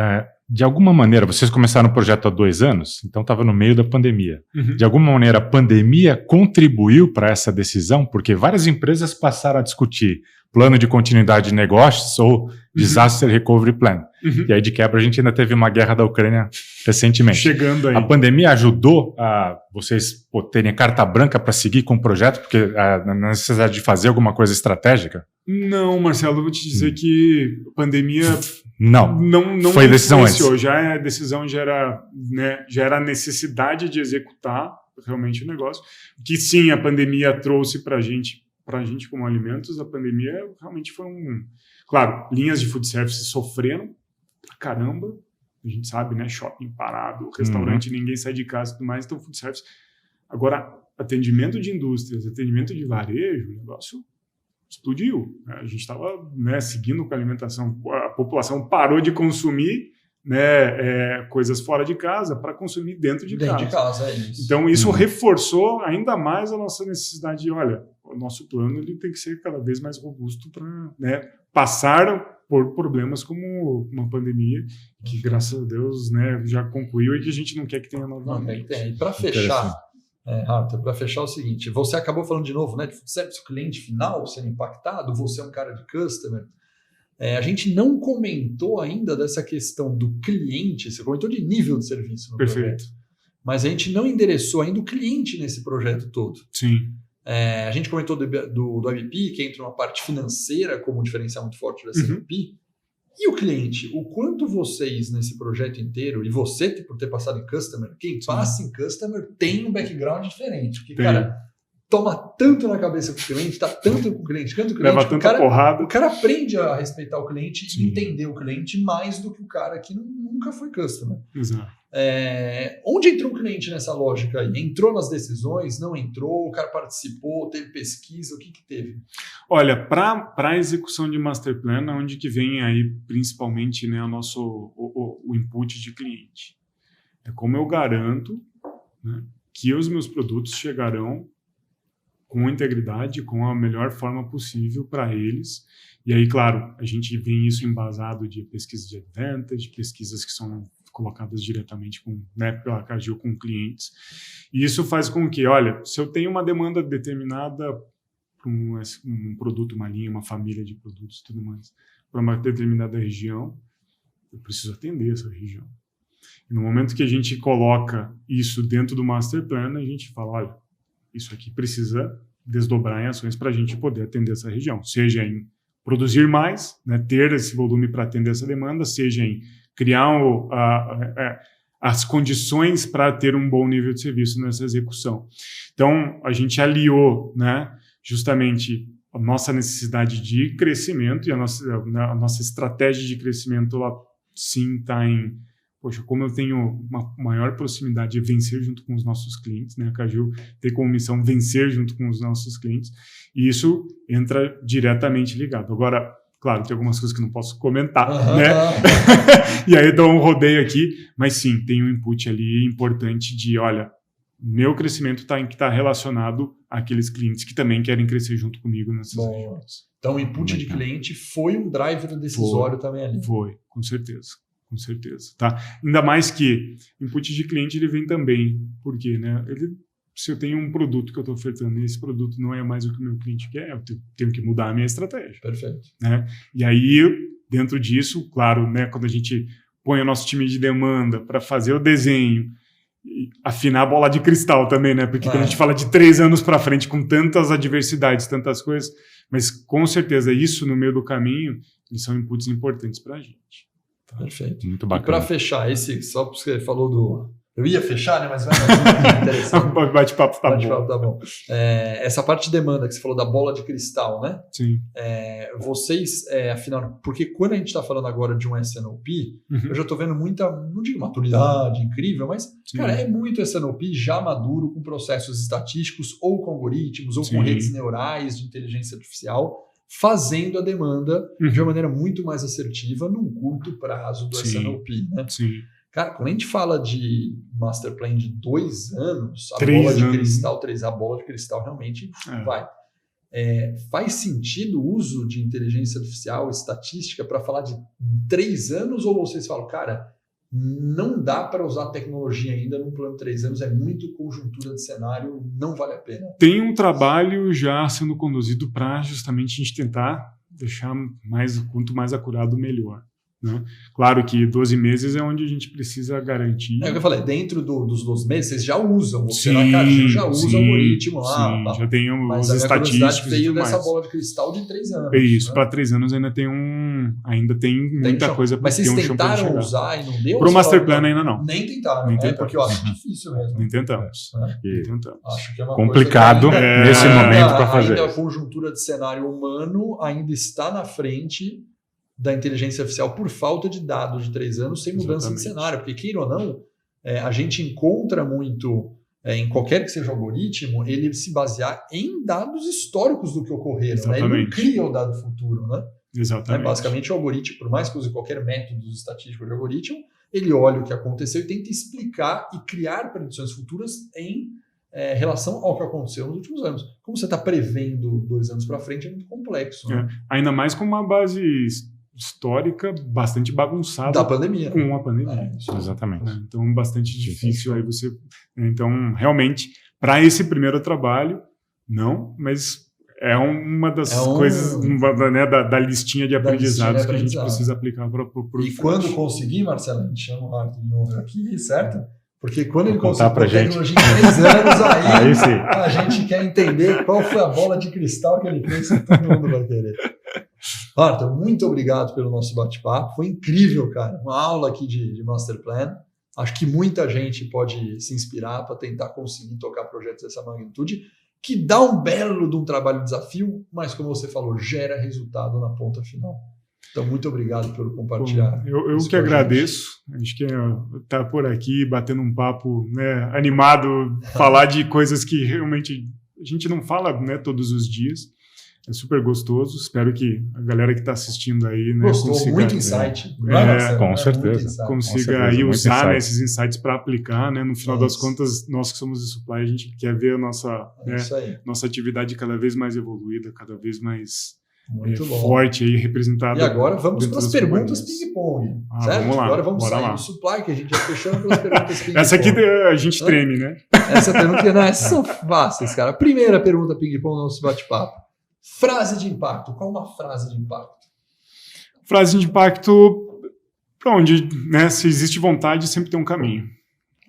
De alguma maneira, vocês começaram o projeto há 2 anos, então estava no meio da pandemia. De alguma maneira, a pandemia contribuiu para essa decisão? Porque várias empresas passaram a discutir plano de continuidade de negócios ou Disaster Recovery Plan. E aí, de quebra, a gente ainda teve uma guerra da Ucrânia recentemente. Chegando aí. A pandemia ajudou a vocês terem carta branca para seguir com o projeto, porque na necessidade de fazer alguma coisa estratégica? Não, Marcelo, eu vou te dizer que a pandemia... Não foi decisão antes. A decisão já era a necessidade de executar realmente o negócio. Que sim, a pandemia trouxe para a gente como alimentos, a pandemia realmente foi Claro, linhas de food service sofreram pra caramba, a gente sabe, né? Shopping parado, restaurante, ninguém sai de casa e tudo mais, então food service. Agora, atendimento de indústrias, atendimento de varejo, o negócio explodiu. A gente estava seguindo com a alimentação, a população parou de consumir, né, coisas fora de casa para consumir dentro de casa. Dentro de casa, é isso. Então, isso reforçou ainda mais a nossa necessidade de, olha, o nosso plano ele tem que ser cada vez mais robusto para, né, passar por problemas como uma pandemia, que, graças a Deus, né, já concluiu e que a gente não quer que tenha novamente. E para fechar, Arthur, para fechar o seguinte, você acabou falando de novo, né, de serviço cliente final sendo impactado, você é um cara de customer. A gente não comentou ainda dessa questão do cliente, você comentou de nível de serviço no projeto, mas a gente não endereçou ainda o cliente nesse projeto todo. Sim. A gente comentou do IBP, que entra uma parte financeira como um diferencial muito forte da SNOP. E o cliente? O quanto vocês, nesse projeto inteiro, e você, por ter passado em Customer, quem passa em Customer tem um background diferente. Porque, cara, toma tanto na cabeça com o cliente, tá tanto com o cliente, tanto com o cliente, leva tanta porrada. O cara aprende a respeitar o cliente e entender o cliente mais do que o cara que nunca foi Customer. Exato. Onde entrou o cliente nessa lógica aí? Entrou nas decisões? Não entrou? O cara participou? Teve pesquisa? O que teve? Olha, para a execução de Master Plan, onde que vem aí principalmente, né, o input de cliente? É como eu garanto, né, que os meus produtos chegarão com integridade, com a melhor forma possível para eles. E aí, claro, a gente vê isso embasado de pesquisa de advantage, pesquisas que são colocadas diretamente pela Cargill com clientes. E isso faz com que, olha, se eu tenho uma demanda determinada para um produto, uma linha, uma família de produtos e tudo mais, para uma determinada região, eu preciso atender essa região. E no momento que a gente coloca isso dentro do Master Plan, a gente fala, olha, isso aqui precisa desdobrar em ações para a gente poder atender essa região, seja em produzir mais, né, ter esse volume para atender essa demanda, seja em criar as condições para ter um bom nível de serviço nessa execução. Então, a gente aliou, né, justamente a nossa necessidade de crescimento e a nossa estratégia de crescimento, ela sim está em, poxa, como eu tenho uma maior proximidade de vencer junto com os nossos clientes, né, a Cargill tem como missão vencer junto com os nossos clientes, e isso entra diretamente ligado. Agora, claro, tem algumas coisas que não posso comentar, né? E aí dou um rodeio aqui, mas sim, tem um input ali importante de, olha, meu crescimento tem que estar relacionado àqueles clientes que também querem crescer junto comigo nessas regiões. Então, o input de cliente foi um driver decisório também ali. Foi, com certeza. Com certeza. Tá? Ainda mais que input de cliente ele vem também, porque, né, se eu tenho um produto que eu estou ofertando e esse produto não é mais o que o meu cliente quer, eu tenho que mudar a minha estratégia. Perfeito. Né? E aí, dentro disso, claro, né, quando a gente põe o nosso time de demanda para fazer o desenho, e afinar a bola de cristal também, né? Porque quando a gente fala de 3 anos para frente, com tantas adversidades, tantas coisas, mas com certeza isso no meio do caminho, eles são inputs importantes para a gente. Perfeito. Muito bacana. E para fechar, só porque você falou do... Eu ia fechar, né? Mas vai mais interessante. Bate-papo tá Bate-papo tá bom. Essa parte de demanda que você falou da bola de cristal, né? Sim. Vocês, afinal... Porque quando a gente está falando agora de um SNOP, eu já estou vendo muita, não digo maturidade incrível, mas, cara, é muito SNOP já maduro com processos estatísticos ou com algoritmos ou com redes neurais de inteligência artificial, fazendo a demanda de uma maneira muito mais assertiva num curto prazo do SNOP, né? Sim. Cara, quando a gente fala de Master Plan de 2 anos, a 3 bola de anos. cristal, a bola de cristal realmente vai. Faz sentido o uso de inteligência artificial, estatística, para falar de 3 anos? Ou vocês falam, cara, não dá para usar tecnologia ainda num plano de 3 anos, é muito conjuntura de cenário, não vale a pena? Tem um trabalho já sendo conduzido para justamente a gente tentar deixar quanto mais acurado, melhor. Né? Claro que 12 meses é onde a gente precisa garantir. É o que eu falei, dentro dos 12 meses vocês já usam, você na Cargill já usa o algoritmo lá. Sim, já tem mas os estatísticos. Veio dessa bola de cristal de 3 anos. É isso, né? para 3 anos ainda tem muita coisa para ter um chão. Mas vocês tentaram usar e não deu? Para o Master Plan ainda não. Nem tentaram, porque eu acho difícil mesmo. Nem tentamos. Acho que é uma complicado coisa que nesse momento para fazer. Ainda a conjuntura de cenário humano ainda está na frente da inteligência artificial por falta de dados de 3 anos sem mudança de cenário, porque queira ou não, a gente encontra muito, em qualquer que seja o algoritmo, ele se basear em dados históricos do que ocorreram, né? Ele não cria o dado futuro, né? Exatamente. Basicamente o algoritmo, por mais que use qualquer método estatístico de algoritmo, ele olha o que aconteceu e tenta explicar e criar predições futuras em relação ao que aconteceu nos últimos anos. Como você está prevendo 2 anos para frente é muito complexo. Né? Ainda mais com uma base histórica bastante bagunçada da pandemia. Com a pandemia. Exatamente. Então, bastante difícil aí você... Então, realmente, para esse primeiro trabalho, não, mas é uma das coisas da listinha de aprendizados que a gente precisa aplicar para o E quando conseguir, Marcelo, a gente chama o Arthur de novo aqui, certo? Porque quando ele contar conseguir pra tecnologia em 3 anos, aí sim. A gente quer entender qual foi a bola de cristal que ele fez, que todo mundo vai querer. Arthur, muito obrigado pelo nosso bate-papo. Foi incrível, cara. Uma aula aqui de Master Plan. Acho que muita gente pode se inspirar para tentar conseguir tocar projetos dessa magnitude, que dá um belo de um trabalho desafio, mas, como você falou, gera resultado na ponta final. Então, muito obrigado pelo compartilhar. Eu que agradeço. Acho que estar por aqui, batendo um papo, né, animado, falar de coisas que realmente a gente não fala, né, todos os dias. É super gostoso. Espero que a galera que está assistindo aí, né, consiga... Muito insight. Com certeza. Consiga aí usar esses insights para aplicar, né? No final das contas, nós que somos de supply, a gente quer ver a nossa atividade cada vez mais evoluída, cada vez mais forte aí, representada. E agora vamos para as perguntas ping-pong. Certo? Vamos lá. Agora vamos sair lá. do supply, que a gente já fechou pelas perguntas ping-pong. Essa aqui a gente treme, né? Essa pergunta, não, essas são fáceis, cara. Primeira pergunta ping-pong no nosso bate-papo. Frase de impacto. Qual uma frase de impacto? Frase de impacto, para onde, né, se existe vontade, sempre tem um caminho.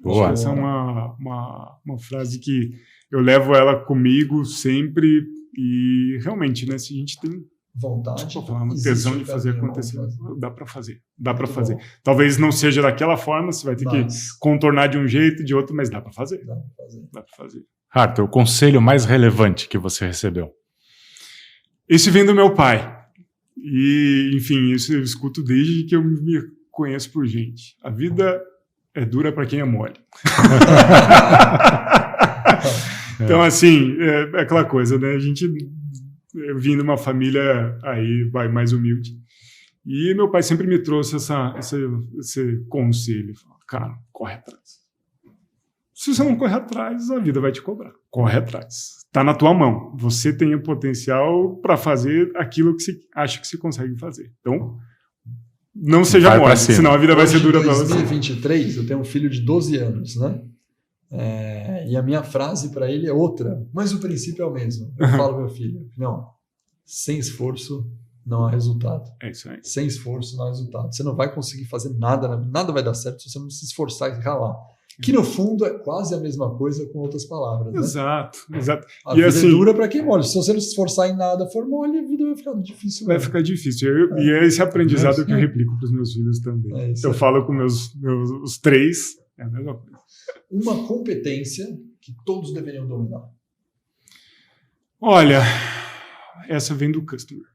Boa. Essa é uma frase que eu levo ela comigo sempre e realmente, né, se a gente tem vontade, uma tesão de fazer acontecer, dá para fazer. Dá para fazer. Talvez não seja daquela forma, você vai ter que contornar de um jeito, de outro, mas dá para fazer. Dá para fazer. Arthur, o conselho mais relevante que você recebeu? Esse vem do meu pai. E, enfim, isso eu escuto desde que eu me conheço por gente. A vida é dura para quem é mole. Então, assim, é aquela coisa, né? Eu vim de uma família aí mais humilde. E meu pai sempre me trouxe esse conselho. Cara, corre atrás. Se você não correr atrás, a vida vai te cobrar. Corre atrás. Está na tua mão. Você tem o potencial para fazer aquilo que você acha que você consegue fazer. Então, não seja mole, senão a vida vai ser dura para você. Em 2023, eu tenho um filho de 12 anos, né? E a minha frase para ele é outra, mas o princípio é o mesmo. Eu falo ao meu filho, não, sem esforço não há resultado. É isso aí. Sem esforço não há resultado. Você não vai conseguir fazer nada, nada vai dar certo se você não se esforçar e ralar. Que no fundo é quase a mesma coisa com outras palavras. Né? Exato. A vida é dura para quem mole. Se você não se esforçar em nada, for mole, a vida vai ficar difícil. Vai ficar difícil. E é esse aprendizado que eu replico para os meus filhos também. Eu falo com os 3, é a mesma coisa. Uma competência que todos deveriam dominar. Olha, essa vem do customer.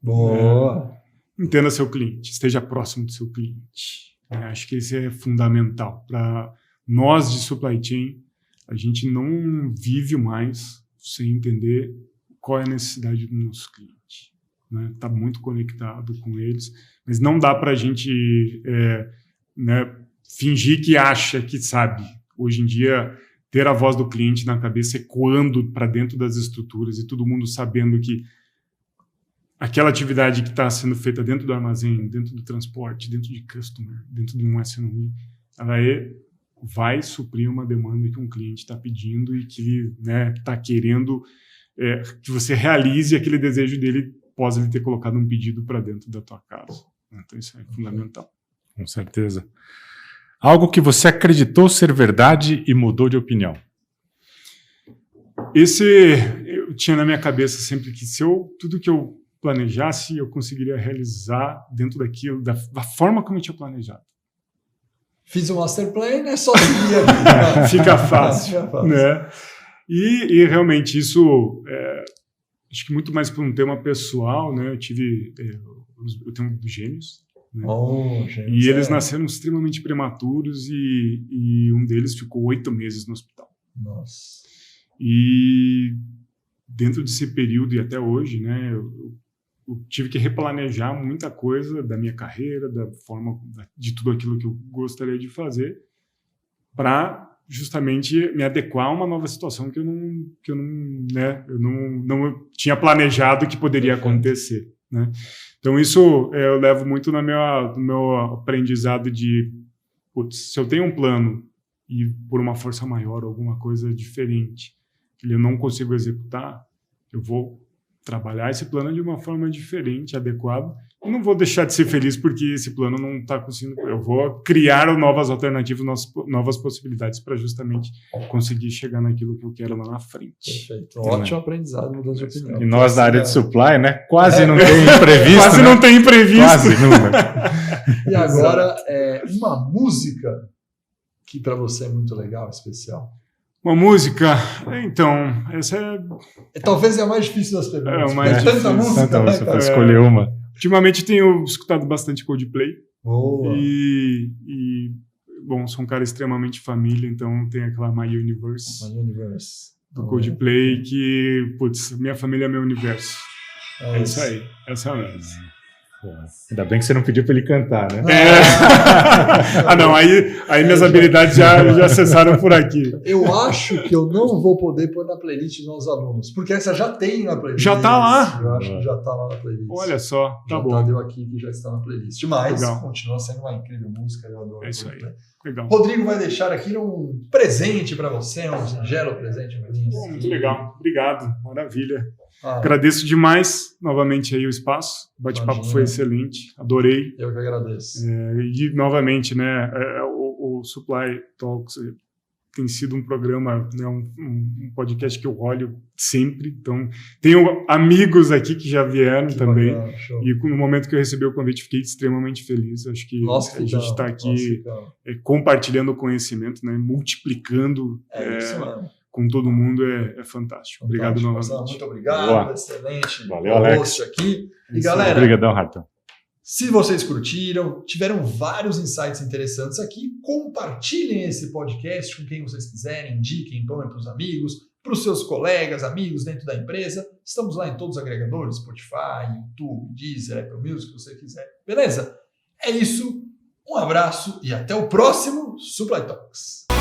Boa. Entenda seu cliente, esteja próximo do seu cliente. Acho que esse é fundamental para nós de supply chain. A gente não vive mais sem entender qual é a necessidade do nosso cliente. Tá muito conectado com eles, mas não dá para a gente fingir que acha que sabe. Hoje em dia, ter a voz do cliente na cabeça ecoando para dentro das estruturas e todo mundo sabendo que aquela atividade que está sendo feita dentro do armazém, dentro do transporte, dentro de customer, dentro de um SNI, ela vai suprir uma demanda que um cliente está pedindo e que está querendo que você realize aquele desejo dele após ele ter colocado um pedido para dentro da tua casa. Então isso é fundamental. Com certeza. Algo que você acreditou ser verdade e mudou de opinião? Eu tinha na minha cabeça sempre que tudo que eu planejasse, eu conseguiria realizar dentro daquilo, da forma como eu tinha planejado. Fiz um master plan, é só seguir. Fica fácil. Né? E realmente isso, acho que muito mais por um tema pessoal, né? Eu tenho gêmeos. Né? E eles nasceram extremamente prematuros e um deles ficou 8 meses no hospital. Nossa. E dentro desse período e até hoje, né, eu tive que replanejar muita coisa da minha carreira, da forma, de tudo aquilo que eu gostaria de fazer, para justamente me adequar a uma nova situação que eu não tinha planejado que poderia acontecer, né? Então isso eu levo muito no meu aprendizado de, putz, se eu tenho um plano e por uma força maior, alguma coisa diferente, que eu não consigo executar, eu vou trabalhar esse plano de uma forma diferente, adequada, e não vou deixar de ser feliz porque esse plano não está conseguindo. Eu vou criar novas alternativas, novas possibilidades para justamente conseguir chegar naquilo que eu quero lá na frente. Perfeito. Ótimo aprendizado, mudança de opinião. E nós da área de supply, né? Quase não tem imprevisto. Quase né? não tem imprevisto. Quase nunca. E agora, uma música que para você é muito legal, especial. Uma música, então, essa Talvez é a mais difícil das perguntas. É, mais tanta difícil, música, tanta né, música cara? para escolher uma. Ultimamente tenho escutado bastante Coldplay. Boa. Bom, sou um cara extremamente família, então tem aquela My Universe My Universe. do Coldplay que, putz, minha família é meu universo. É isso aí, essa é a música. Ainda bem que você não pediu para ele cantar, né? Não, aí minhas habilidades já cessaram por aqui. Eu acho que eu não vou poder pôr na playlist dos nossos alunos, porque essa já tem na playlist. Já tá lá? Eu acho que já tá lá na playlist. Olha só, tá já bom. Deu aqui que já está na playlist. Mas Legal. Continua sendo uma incrível música, eu adoro. É isso aí. Legal. Rodrigo vai deixar aqui um presente para você, um singelo presente. Muito legal, obrigado, maravilha. Agradeço demais novamente aí o espaço, o bate-papo foi excelente, adorei. Eu que agradeço. E novamente, né, o Supply Talks tem sido um programa, né, um podcast que eu olho sempre, então tenho amigos aqui que já vieram também, bacana, e no momento que eu recebi o convite fiquei extremamente feliz, acho que a gente está aqui compartilhando o conhecimento, né, multiplicando com todo mundo é fantástico. Obrigado novamente. Muito obrigado, boa. Excelente. Valeu, Alex. Aqui. E galera, obrigadão, Harton. Se vocês curtiram, tiveram vários insights interessantes aqui, compartilhem esse podcast com quem vocês quiserem, indiquem, põem para os amigos, para os seus colegas, amigos dentro da empresa. Estamos lá em todos os agregadores, Spotify, YouTube, Deezer, Apple Music, o que você quiser. Beleza? É isso. Um abraço e até o próximo Supply Talks.